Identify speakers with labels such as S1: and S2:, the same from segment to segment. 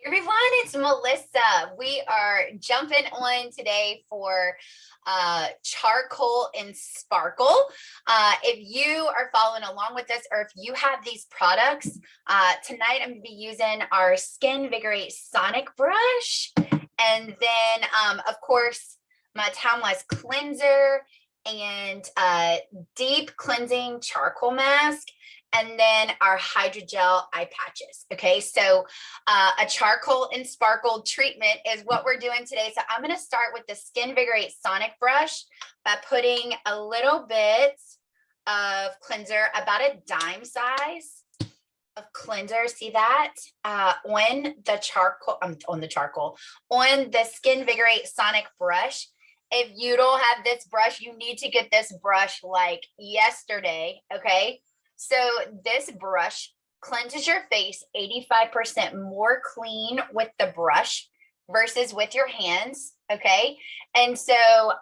S1: Everyone, it's Melissa. We are jumping on today for Charcoal and Sparkle. If you are following along with us, or if you have these products, tonight I'm going to be using our Skin Vigorate Sonic Brush. And then, of course, my Time-Wise Cleanser and Deep Cleansing Charcoal Mask. And then our hydrogel eye patches. Okay, so a charcoal and sparkle treatment is what we're doing today. So I'm going to start with the Skin Vigorate Sonic Brush by putting a little bit of cleanser, about a dime size of cleanser. See that on the charcoal, on the Skin Vigorate Sonic Brush. If you don't have this brush, you need to get this brush like yesterday. Okay. So this brush cleanses your face 85% more clean with the brush versus with your hands, okay? And so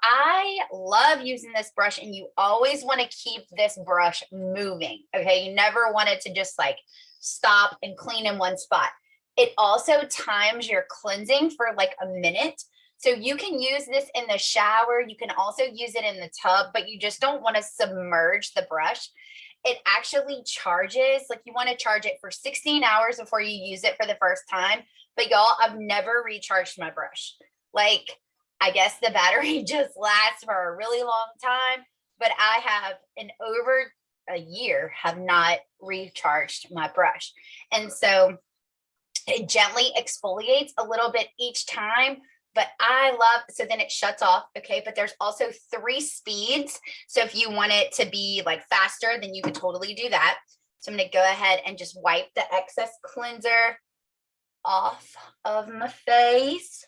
S1: I love using this brush, and you always want to keep this brush moving, okay? You never want it to just like stop and clean in one spot. It also times your cleansing for like a minute. So you can use this in the shower. You can also use it in the tub, but you just don't want to submerge the brush. It actually charges, like you want to charge it for 16 hours before you use it for the first time. But y'all, I've never recharged my brush. Like, I guess the battery just lasts for a really long time, but I have in over a year have not recharged my brush. And so it gently exfoliates a little bit each time. But I love, so then it shuts off, okay? But there's also 3 speeds. So if you want it to be like faster, then you can totally do that. So I'm gonna go ahead and just wipe the excess cleanser off of my face.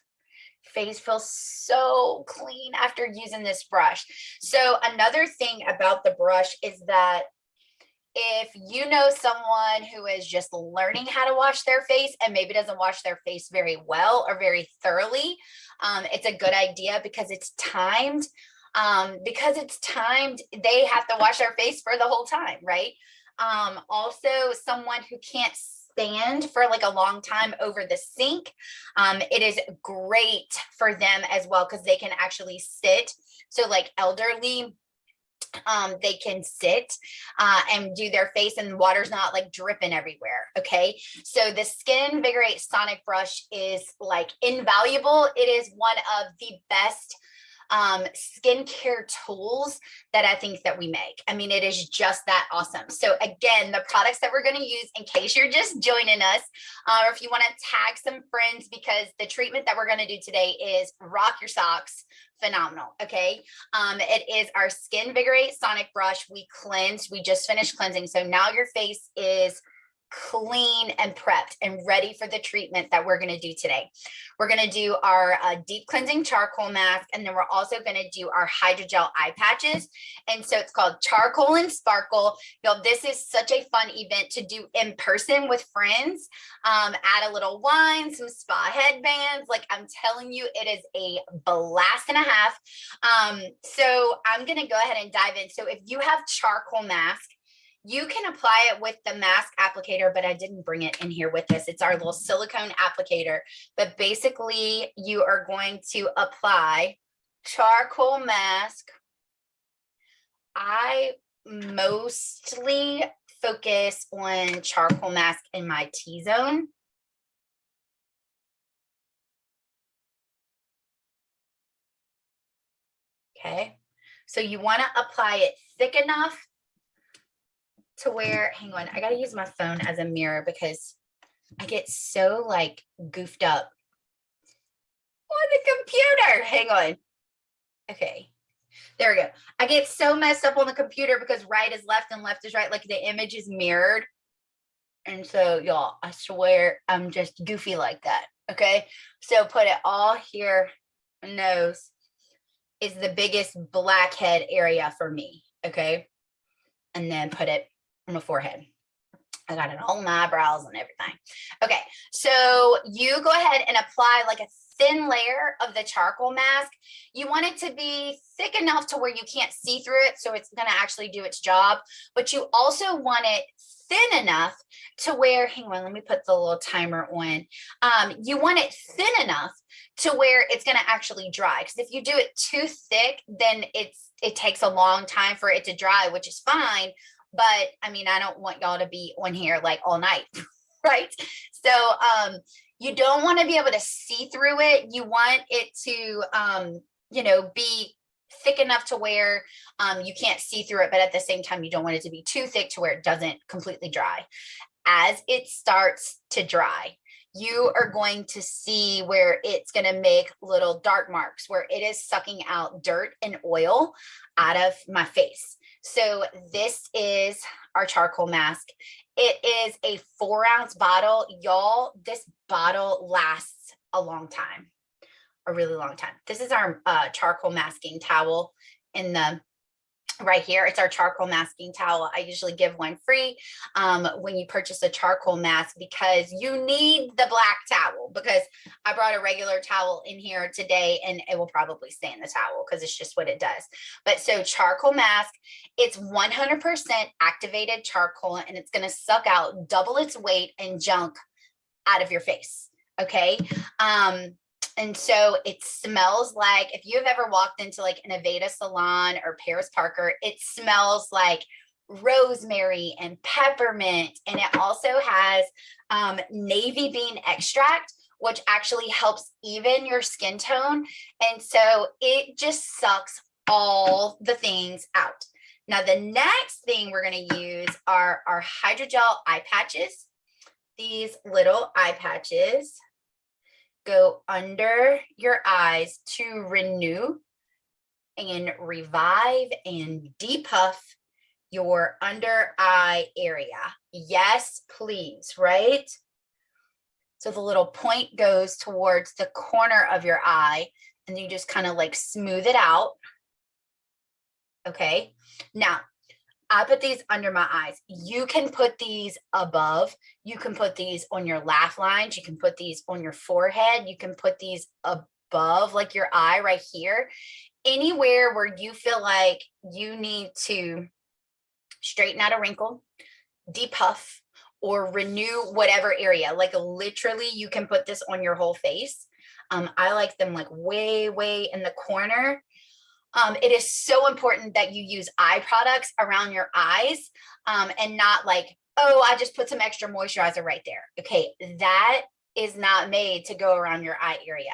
S1: Face feels so clean after using this brush. So another thing about the brush is that if you know someone who is just learning how to wash their face and maybe doesn't wash their face very well or very thoroughly, it's a good idea because it's timed. They have to wash their face for the whole time, right? Also, someone who can't stand for like a long time over the sink, it is great for them as well because they can actually sit. So like elderly, they can sit and do their face and water's not like dripping everywhere. Okay. So the Skin Vigorate Sonic Brush is like invaluable. It is one of the best skincare tools that I think that we make. I mean, it is just that awesome. So again, the products that we're going to use in case you're just joining us, or if you want to tag some friends, because the treatment that we're going to do today is rock your socks. Phenomenal. Okay. It is our Skin Vigorate Sonic Brush. We just finished cleansing. So now your face is clean and prepped and ready for the treatment that we're going to do today. We're going to do our deep cleansing charcoal mask, and then we're also going to do our hydrogel eye patches. And so it's called Charcoal and Sparkle. Y'all, this is such a fun event to do in person with friends. Add a little wine, some spa headbands. Like I'm telling you, it is a blast and a half. So I'm going to go ahead and dive in. So if you have charcoal mask, you can apply it with the mask applicator, but I didn't bring it in here with us. It's our little silicone applicator. But basically, you are going to apply charcoal mask. I mostly focus on charcoal mask in my T-zone. Okay, so you want to apply it thick enough to where, hang on, I got to use my phone as a mirror because I get so like goofed up on the computer. Hang on. Okay, there we go. I get so messed up on the computer because right is left and left is right. Like the image is mirrored. And so y'all, I swear I'm just goofy like that. Okay, so put it all here. Nose is the biggest blackhead area for me. Okay, and then put it on the forehead. I got it all in my eyebrows and everything. Okay, so you go ahead and apply like a thin layer of the charcoal mask, you want it to be thick enough to where you can't see through it, so it's going to actually do its job. But you also want it thin enough to where, hang on, let me put the little timer on. You want it thin enough to where it's going to actually dry. Because if you do it too thick, then it takes a long time for it to dry, which is fine. But I mean, I don't want y'all to be on here like all night, right? So you don't want to be able to see through it. You want it to, be thick enough to where you can't see through it, but at the same time, you don't want it to be too thick to where it doesn't completely dry. As it starts to dry, you are going to see where it's going to make little dark marks where it is sucking out dirt and oil out of my face. So this is our charcoal mask. It is a 4-ounce bottle. Y'all, this bottle lasts a long time. A really long time. This is our charcoal masking towel in the right here. It's our charcoal masking towel. I usually give one free when you purchase a charcoal mask, because you need the black towel, because I brought a regular towel in here today and it will probably stay in the towel because it's just what it does. But so charcoal mask, it's 100% activated charcoal, and it's going to suck out double its weight and junk out of your face. Okay. And so it smells like, if you've ever walked into like an Aveda salon or Paris Parker, it smells like rosemary and peppermint. And it also has navy bean extract, which actually helps even your skin tone. And so it just sucks all the things out. Now, the next thing we're going to use are our hydrogel eye patches. These little eye patches go under your eyes to renew and revive and depuff your under eye area. Yes, please, right? So the little point goes towards the corner of your eye, and you just kind of like smooth it out. Okay. Now, I put these under my eyes. You can put these above. You can put these on your laugh lines. You can put these on your forehead. You can put these above, like your eye right here. Anywhere where you feel like you need to straighten out a wrinkle, depuff, or renew whatever area. Like literally, you can put this on your whole face. I like them like way, way in the corner. It is so important that you use eye products around your eyes and not like, oh, I just put some extra moisturizer right there. Okay, that is not made to go around your eye area.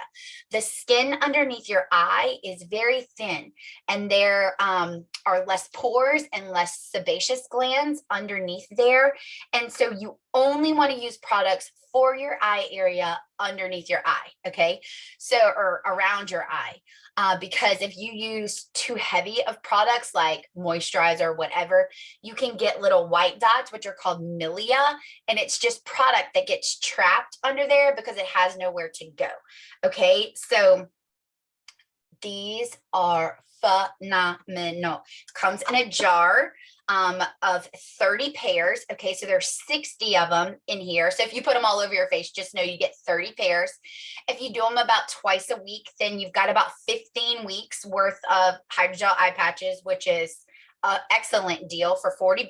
S1: The skin underneath your eye is very thin, and there are less pores and less sebaceous glands underneath there. And so you only want to use products for your eye area underneath your eye, okay? So, or around your eye. Because if you use too heavy of products like moisturizer or whatever, you can get little white dots, which are called milia, and it's just product that gets trapped under there because it has nowhere to go. Okay, so these are phenomenal. It comes in a jar of 30 pairs. Okay, so there's 60 of them in here. So if you put them all over your face, just know you get 30 pairs. If you do them about twice a week, then you've got about 15 weeks worth of hydrogel eye patches, which is an excellent deal for $40.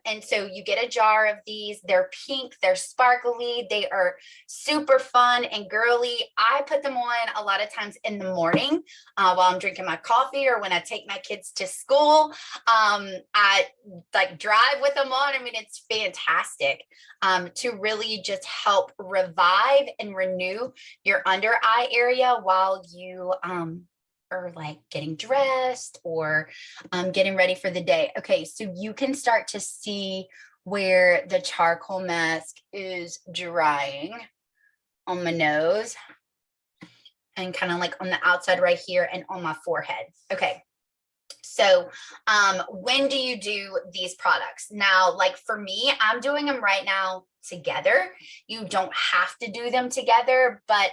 S1: And so you get a jar of these. They're pink, they're sparkly, they are super fun and girly. I put them on a lot of times in the morning while I'm drinking my coffee, or when I take my kids to school. I like drive with them on. I mean, it's fantastic to really just help revive and renew your under eye area while you or like getting dressed or getting ready for the day. Okay, so you can start to see where the charcoal mask is drying on my nose and kind of like on the outside right here and on my forehead. Okay, so when do you do these products? Now, like for me, I'm doing them right now together. You don't have to do them together, but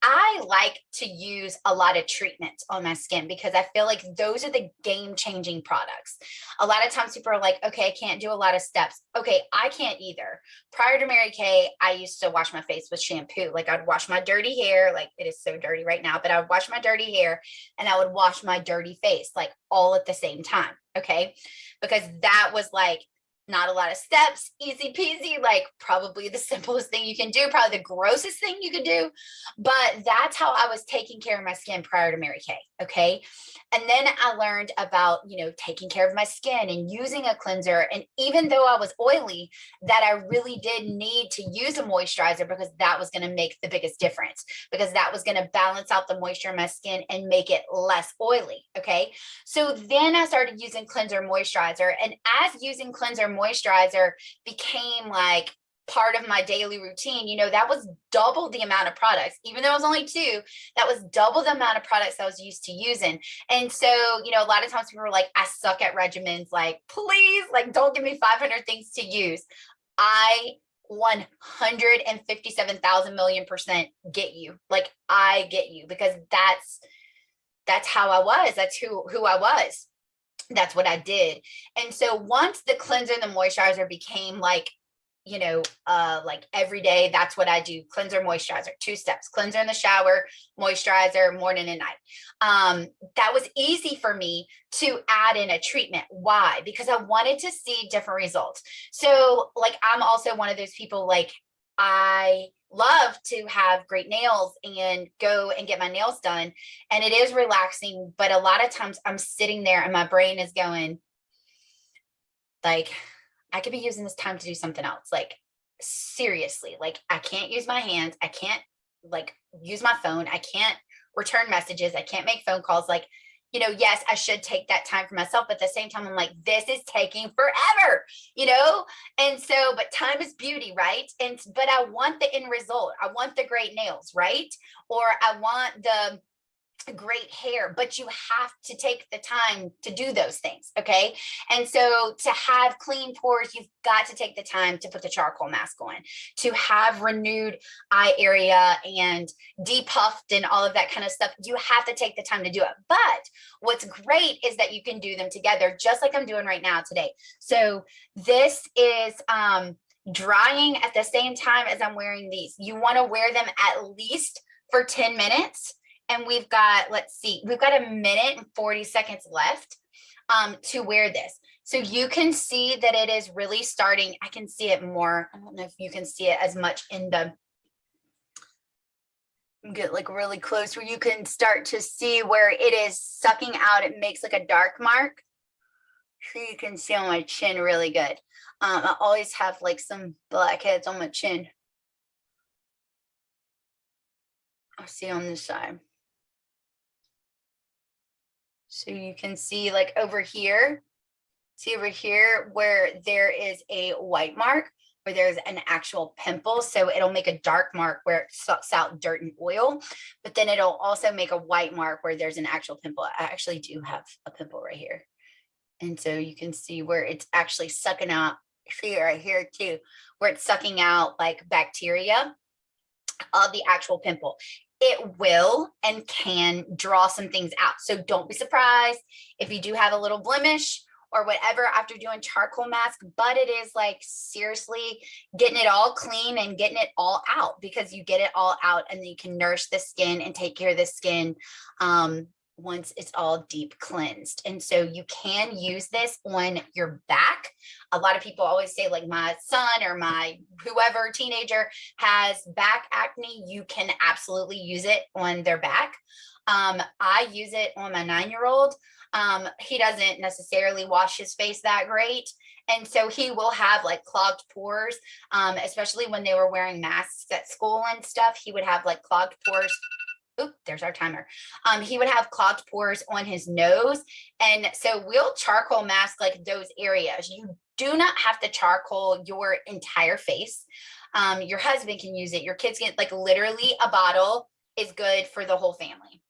S1: I like to use a lot of treatments on my skin because I feel like those are the game-changing products. A lot of times people are like, okay, I can't do a lot of steps. Okay, I can't either. Prior to Mary Kay, I used to wash my face with shampoo. Like I'd wash my dirty hair, like it is so dirty right now, but I would wash my dirty hair and I would wash my dirty face, like all at the same time. Okay, because that was like not a lot of steps, easy peasy, like probably the simplest thing you can do, probably the grossest thing you could do. But that's how I was taking care of my skin prior to Mary Kay. Okay. And then I learned about, taking care of my skin and using a cleanser. And even though I was oily, that I really did need to use a moisturizer because that was going to make the biggest difference, because that was going to balance out the moisture in my skin and make it less oily. Okay. So then I started using cleanser moisturizer, and as using cleanser moisturizer became like part of my daily routine, that was double the amount of products. Even though it was only 2, that was double the amount of products I was used to using. And so, a lot of times people were like, I suck at regimens. Like, please, like, don't give me 500 things to use. I 157,000 million % get you. Like, I get you, because that's how I was. That's who I was. That's what I did. And so once the cleanser and the moisturizer became like, like every day, that's what I do. Cleanser, moisturizer, 2 steps, cleanser in the shower, moisturizer, morning and night. That was easy for me to add in a treatment. Why? Because I wanted to see different results. So like, I'm also one of those people, like, I love to have great nails and go and get my nails done. And it is relaxing, but a lot of times I'm sitting there and my brain is going like, I could be using this time to do something else. Like, seriously, like, I can't use my hands. I can't like use my phone. I can't return messages. I can't make phone calls. Like, yes, I should take that time for myself. But at the same time, I'm like, this is taking forever, And so, but time is beauty, right? But I want the end result. I want the great nails, right? Or I want the great hair, but you have to take the time to do those things. Okay. And so to have clean pores, you've got to take the time to put the charcoal mask on. To have renewed eye area and depuffed and all of that kind of stuff, you have to take the time to do it. But what's great is that you can do them together, just like I'm doing right now today. So this is drying at the same time as I'm wearing these. You want to wear them at least for 10 minutes. And we've got, let's see, we've got 1 minute and 40 seconds left to wear this. So you can see that it is really starting. I can see it more. I don't know if you can see it as much in the, get like really close where you can start to see where it is sucking out. It makes like a dark mark. So you can see on my chin really good. I always have like some blackheads on my chin. I'll see on this side. So you can see like over here, where there is a white mark, where there's an actual pimple. So it'll make a dark mark where it sucks out dirt and oil, but then it'll also make a white mark where there's an actual pimple. I actually do have a pimple right here. And so you can see where it's actually sucking out, see right here too, where it's sucking out like bacteria of the actual pimple. It will and can draw some things out. So don't be surprised if you do have a little blemish or whatever after doing charcoal mask, but it is like seriously getting it all clean and getting it all out, because you get it all out and then you can nourish the skin and take care of the skin once it's all deep cleansed. And so you can use this on your back. A lot of people always say, like, my son or my whoever teenager has back acne, you can absolutely use it on their back. I use it on my 9-year-old. He doesn't necessarily wash his face that great. And so he will have like clogged pores, especially when they were wearing masks at school and stuff. He would have like clogged pores. Oop, there's our timer. He would have clogged pores on his nose. And so we'll charcoal mask like those areas. You do not have to charcoal your entire face. Your husband can use it. Your kids can, like, literally a bottle is good for the whole family.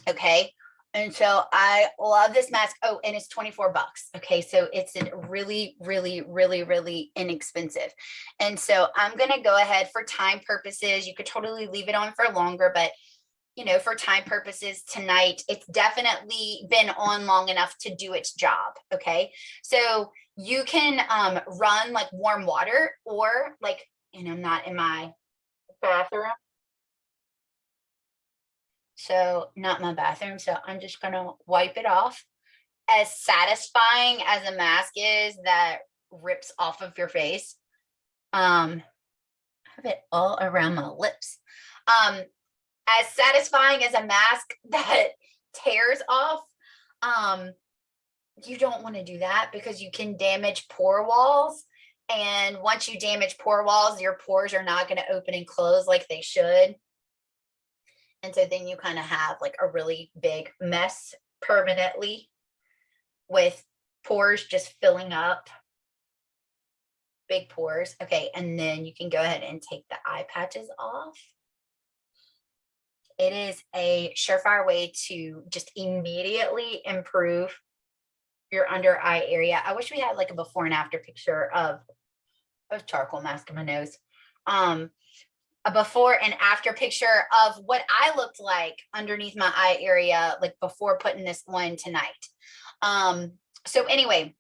S1: Okay. And so I love this mask. Oh, and it's 24 bucks. Okay. So it's really, really, really, really inexpensive. And so I'm going to go ahead for time purposes. You could totally leave it on for longer, but for time purposes tonight, it's definitely been on long enough to do its job. Okay. So you can run like warm water, or like, and I'm not in my bathroom. So not my bathroom. So I'm just going to wipe it off. As satisfying as a mask is that rips off of your face, I have it all around my lips. As satisfying as a mask that tears off, you don't want to do that because you can damage pore walls. And once you damage pore walls, your pores are not going to open and close like they should. And so then you kind of have like a really big mess permanently with pores just filling up, big pores. Okay, and then you can go ahead and take the eye patches off. It is a surefire way to just immediately improve your under eye area. I wish we had like a before and after picture of charcoal mask on my nose. A before and after picture of what I looked like underneath my eye area, like before putting this on tonight. So anyway,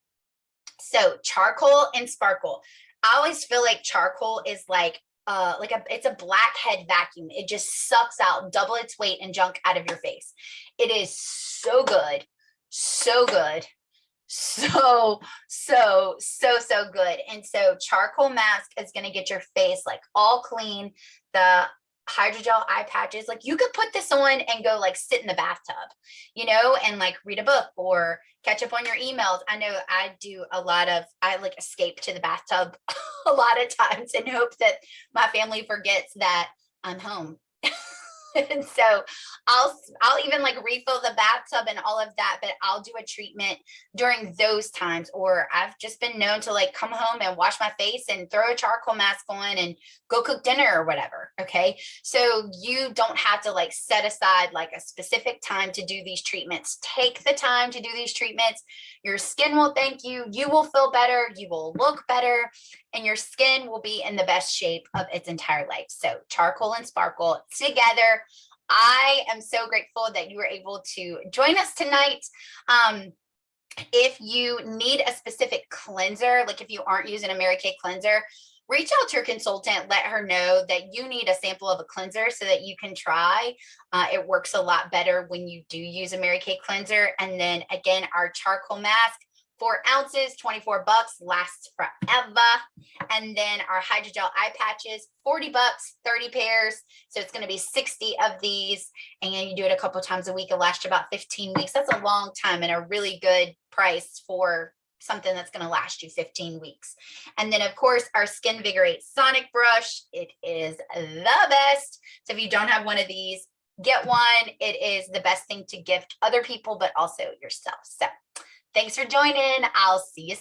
S1: so charcoal and sparkle. I always feel like charcoal is like it's a blackhead vacuum. It just sucks out double its weight and junk out of your face. It is so good, so good, so good. And so charcoal mask is going to get your face like all clean. The hydrogel eye patches, like you could put this on and go like sit in the bathtub, and like read a book or catch up on your emails. I know I like escape to the bathtub a lot of times and hope that my family forgets that I'm home. And so I'll even like refill the bathtub and all of that, but I'll do a treatment during those times. Or I've just been known to like come home and wash my face and throw a charcoal mask on and go cook dinner or whatever. Okay. So you don't have to like set aside like a specific time to do these treatments. Take the time to do these treatments. Your skin will thank you. You will feel better. You will look better, and your skin will be in the best shape of its entire life. So charcoal and sparkle together. I am so grateful that you were able to join us tonight. If you need a specific cleanser, like if you aren't using a Mary Kay cleanser, reach out to your consultant, let her know that you need a sample of a cleanser so that you can try. It works a lot better when you do use a Mary Kay cleanser. And then again, our charcoal mask, 4 ounces, $24, lasts forever. And then our hydrogel eye patches, $40, 30 pairs. So it's going to be 60 of these. And you do it a couple times a week. It'll last you about 15 weeks. That's a long time and a really good price for something that's going to last you 15 weeks. And then of course our Skin Vigorate Sonic Brush. It is the best. So if you don't have one of these, get one. It is the best thing to gift other people, but also yourself. So thanks for joining. I'll see you soon.